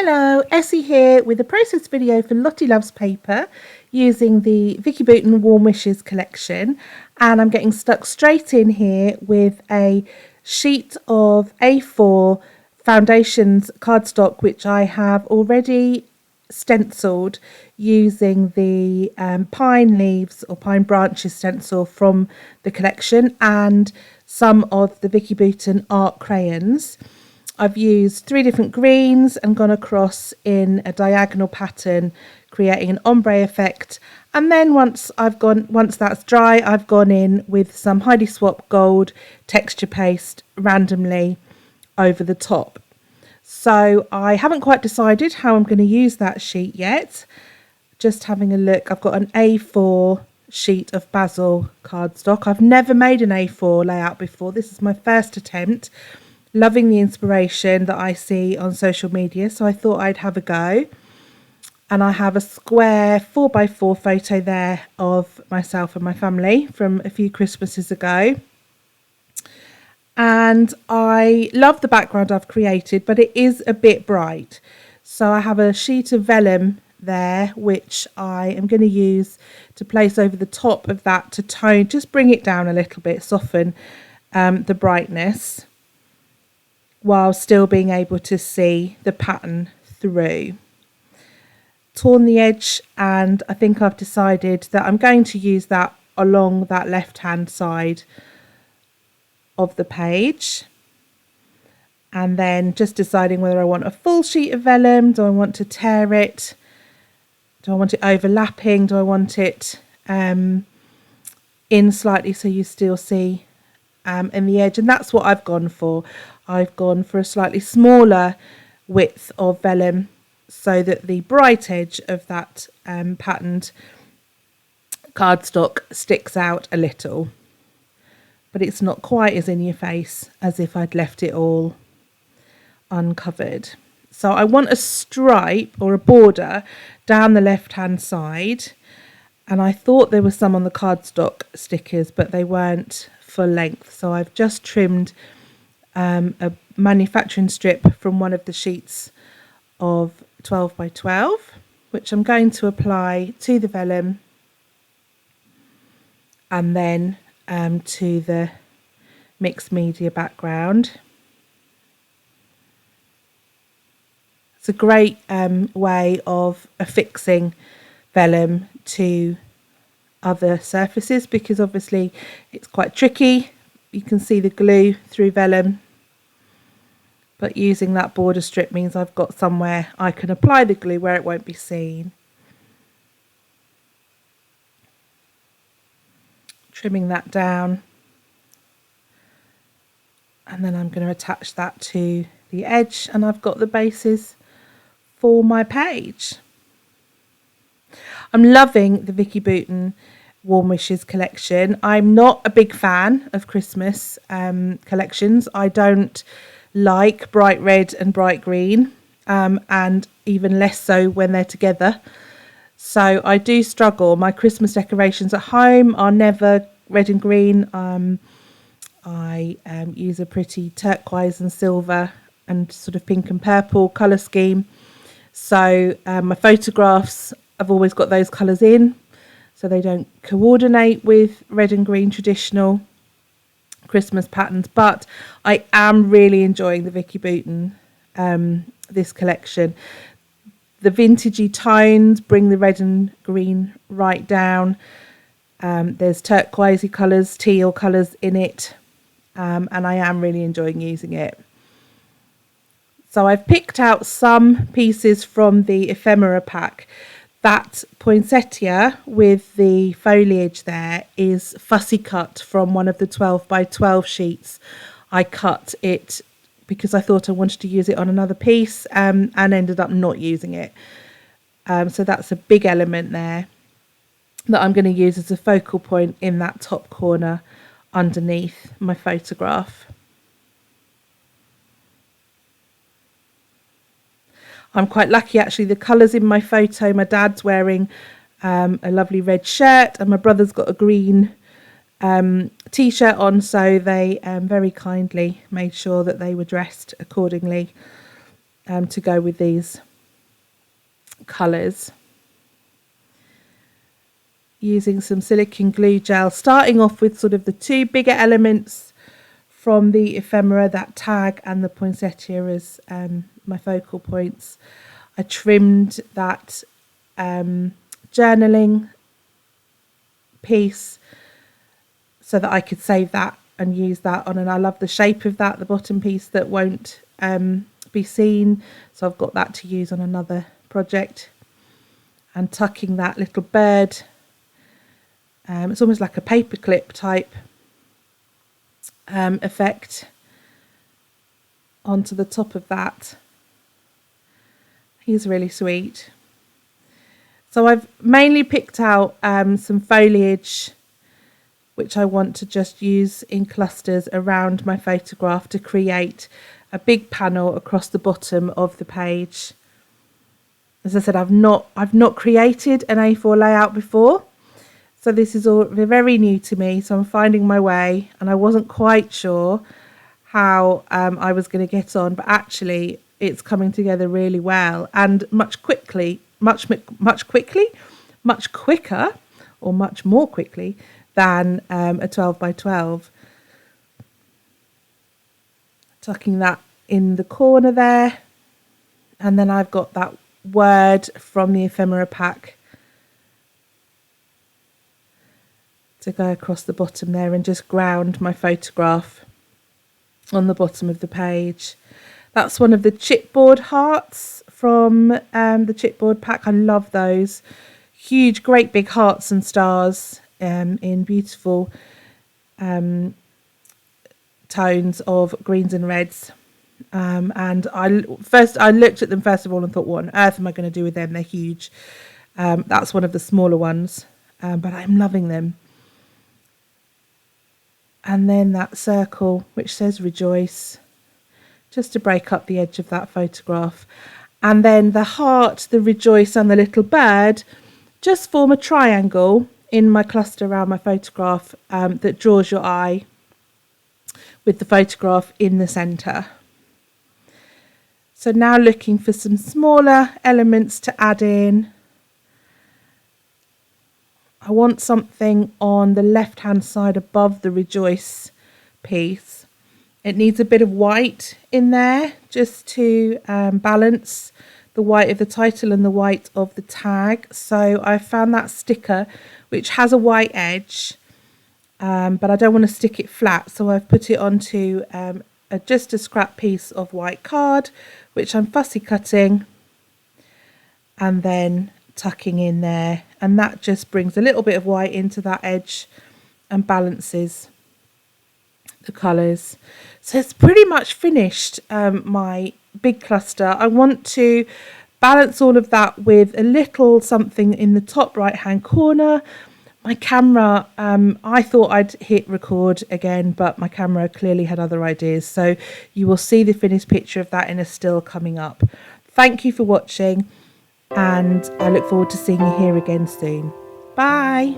Hello, Essie here with a process video for Lottie Loves paper using the Vicki Boutin Warm Wishes collection, and I'm getting stuck straight in here with a sheet of A4 foundations cardstock which I have already stenciled using the pine leaves or pine branches stencil from the collection and some of the Vicki Boutin art crayons. I've used 3 different greens and gone across in a diagonal pattern, creating an ombre effect. And then once that's dry, I've gone in with some Heidi Swap gold texture paste randomly over the top. So I haven't quite decided how I'm going to use that sheet yet. Just having a look, I've got an A4 sheet of basil cardstock. I've never made an A4 layout before. This is my first attempt. Loving the inspiration that I see on social media, so I thought I'd have a go. And I have a square 4x4 photo there of myself and my family from a few Christmases ago. And I love the background I've created, but it is a bit bright. So I have a sheet of vellum there, which I am going to use to place over the top of that to tone, just bring it down a little bit, soften the brightness, while still being able to see the pattern through. Torn the edge, and I think I've decided that I'm going to use that along that left hand side of the page, and then just deciding whether I want a full sheet of vellum, do I want to tear it, do I want it overlapping, do I want it in slightly so you still see in the edge. And that's what I've gone for. I've gone for a slightly smaller width of vellum so that the bright edge of that patterned cardstock sticks out a little, but it's not quite as in your face as if I'd left it all uncovered. So I want a stripe or a border down the left hand side, and I thought there were some on the cardstock stickers, but they weren't full length, so I've just trimmed a manufacturing strip from one of the sheets of 12x12, which I'm going to apply to the vellum and then to the mixed media background. It's a great way of affixing vellum to other surfaces, because obviously it's quite tricky. You can see the glue through vellum, but using that border strip means I've got somewhere I can apply the glue where it won't be seen. Trimming that down, and then I'm going to attach that to the edge, and I've got the bases for my page. I'm loving the Vicki Boutin Warm Wishes collection. I'm not a big fan of Christmas collections. I don't like bright red and bright green, and even less so when they're together. So I do struggle. My Christmas decorations at home are never red and green. I use a pretty turquoise and silver and sort of pink and purple colour scheme. So my photographs, I've always got those colours in, so they don't coordinate with red and green traditional Christmas patterns. But I am really enjoying the Vicki Boutin this collection. The vintagey tones bring the red and green right down. There's turquoisey colours, teal colours in it, and I am really enjoying using it. So I've picked out some pieces from the ephemera pack. That poinsettia with the foliage there is fussy cut from one of the 12x12 sheets. I cut it because I thought I wanted to use it on another piece, and ended up not using it. So that's a big element there that I'm going to use as a focal point in that top corner underneath my photograph. I'm quite lucky actually, the colours in my photo, my dad's wearing a lovely red shirt and my brother's got a green t-shirt on, so they very kindly made sure that they were dressed accordingly to go with these colours using some silicone glue gel, starting off with sort of the two bigger elements from the ephemera, that tag and the poinsettia as my focal points. I trimmed that journaling piece so that I could save that and use that on, and I love the shape of that, the bottom piece that won't be seen, so I've got that to use on another project. And tucking that little bird, it's almost like a paperclip type effect onto the top of that. He's really sweet. So I've mainly picked out some foliage which I want to just use in clusters around my photograph to create a big panel across the bottom of the page. As I said, I've not created an A4 layout before, so this is all very new to me, so I'm finding my way, and I wasn't quite sure how I was going to get on, but actually it's coming together really well and much quicker or much more quickly than a 12 by 12. Tucking that in the corner there, and then I've got that word from the ephemera pack to go across the bottom there and just ground my photograph on the bottom of the page. That's one of the chipboard hearts from the chipboard pack. I love those huge, great big hearts and stars in beautiful tones of greens and reds. And I looked at them first of all and thought, what on earth am I going to do with them? They're huge. That's one of the smaller ones, but I'm loving them. And then that circle which says rejoice, just to break up the edge of that photograph. And then the heart, the rejoice and the little bird just form a triangle in my cluster around my photograph that draws your eye, with the photograph in the centre. So now looking for some smaller elements to add in. I want something on the left hand side above the rejoice piece. It needs a bit of white in there just to balance the white of the title and the white of the tag. So I found that sticker which has a white edge, but I don't want to stick it flat, so I've put it onto just a scrap piece of white card which I'm fussy cutting and then tucking in there, and that just brings a little bit of white into that edge and balances the colours. So it's pretty much finished, my big cluster. I want to balance all of that with a little something in the top right hand corner. My camera, I thought I'd hit record again, but my camera clearly had other ideas, so you will see the finished picture of that in a still coming up. Thank you for watching, and I look forward to seeing you here again soon. Bye.